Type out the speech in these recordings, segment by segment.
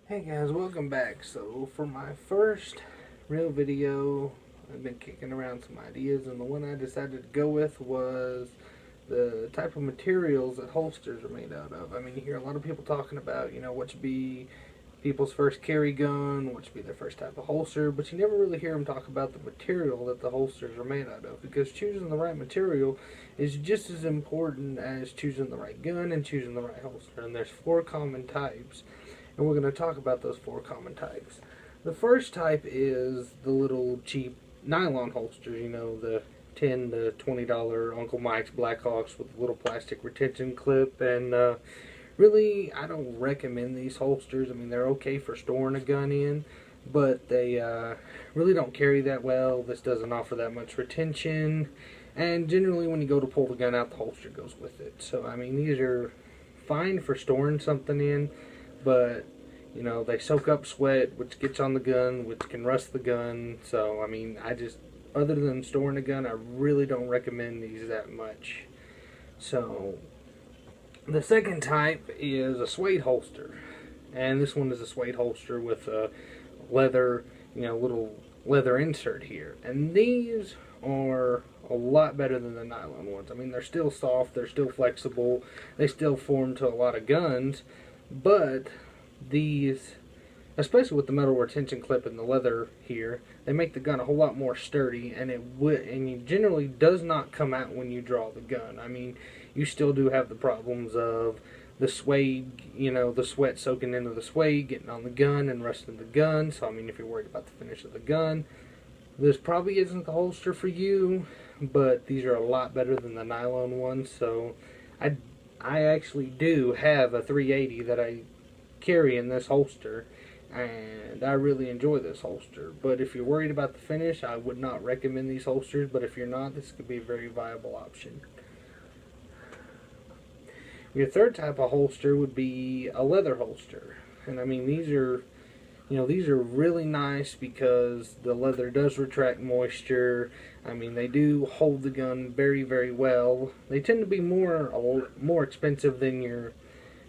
Hey guys, welcome back. So for my first real video, I've been kicking around some ideas, and the one I decided to go with was the type of materials that holsters are made out of. I mean, you hear a lot of people talking about, what should be people's first carry gun, what should be their first type of holster, but you never really hear them talk about the material that the holsters are made out of, because choosing the right material is just as important as choosing the right gun and choosing the right holster. And there's four common types, and we're going to talk about those four common types. The first type is the little cheap nylon holsters, the $10 to $20 Uncle Mike's Blackhawks with a little plastic retention clip. And really, I don't recommend these holsters. I mean, they're okay for storing a gun in, but they really don't carry that well. This doesn't offer that much retention, and generally when you go to pull the gun out, the holster goes with it. So I mean, these are fine for storing something in, but they soak up sweat, which gets on the gun, which can rust the gun. So I mean, other than storing a gun, I really don't recommend these that much. So the second type is a Suede holster, and this one is a Suede holster with a leather, little leather insert here. And these are a lot better than the nylon ones. I mean, they're still soft, they're still flexible, they still form to a lot of guns, but these, especially with the metal retention clip and the leather here, they make the gun a whole lot more sturdy, and it generally does not come out when you draw the gun. I mean, you still do have the problems of the suede, the sweat soaking into the suede, getting on the gun and rusting the gun. So I mean, if you're worried about the finish of the gun, this probably isn't the holster for you, but these are a lot better than the nylon ones. So I actually do have a 380 that I carry in this holster, and I really enjoy this holster. But if you're worried about the finish, I would not recommend these holsters, but if you're not, this could be a very viable option. Your third type of holster would be a leather holster, and I mean, these are really nice because the leather does retract moisture. I mean, they do hold the gun very, very well. They tend to be more expensive than your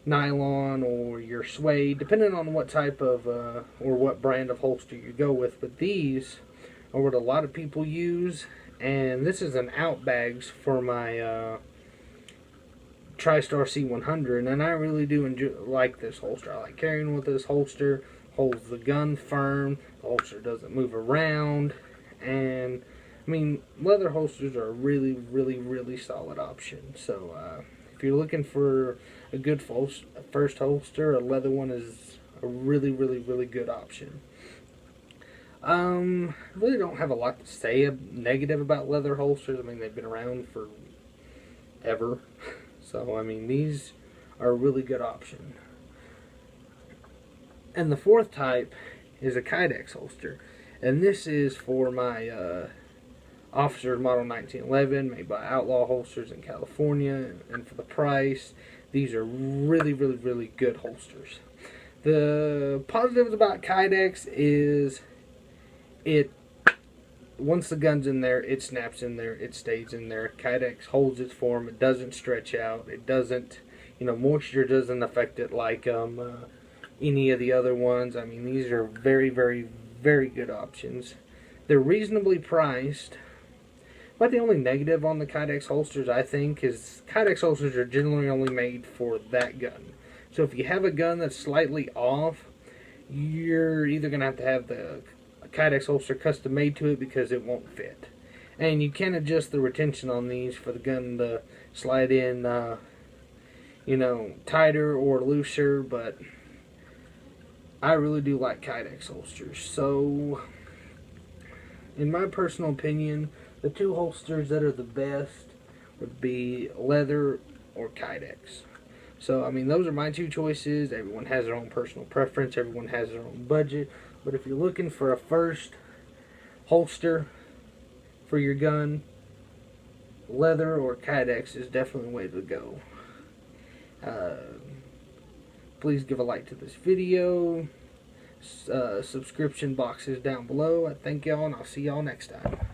nylon or your suede, depending on what type of or what brand of holster you go with. But these are what a lot of people use, and this is an out bags for my TriStar C100, and I really do like this holster. I like carrying with this holster. Holds the gun firm. The holster doesn't move around, and I mean, leather holsters are a really, really, really solid option. So if you're looking for a good first holster, a leather one is a really, really, really good option. Really don't have a lot to say negative about leather holsters. I mean, they've been around for ever. So I mean, these are a really good option. And the fourth type is a Kydex holster, and this is for my Officer Model 1911, made by Outlaw Holsters in California. And for the price, these are really, really, really good holsters. The positives about Kydex is once the gun's in there, it snaps in there, it stays in there. Kydex holds its form, it doesn't stretch out, it doesn't, moisture doesn't affect it like any of the other ones. I mean, these are very, very, very good options. They're reasonably priced, but the only negative on the Kydex holsters, I think, is Kydex holsters are generally only made for that gun. So if you have a gun that's slightly off, you're either going to have the Kydex holster custom made to it because it won't fit. And you can adjust the retention on these for the gun to slide in, tighter or looser, but I really do like Kydex holsters. So, in my personal opinion, the two holsters that are the best would be leather or Kydex. So, I mean, those are my two choices. Everyone has their own personal preference. Everyone has their own budget. But if you're looking for a first holster for your gun, leather or Kydex is definitely the way to go. Please give a like to this video. Subscription box is down below. I thank y'all, and I'll see y'all next time.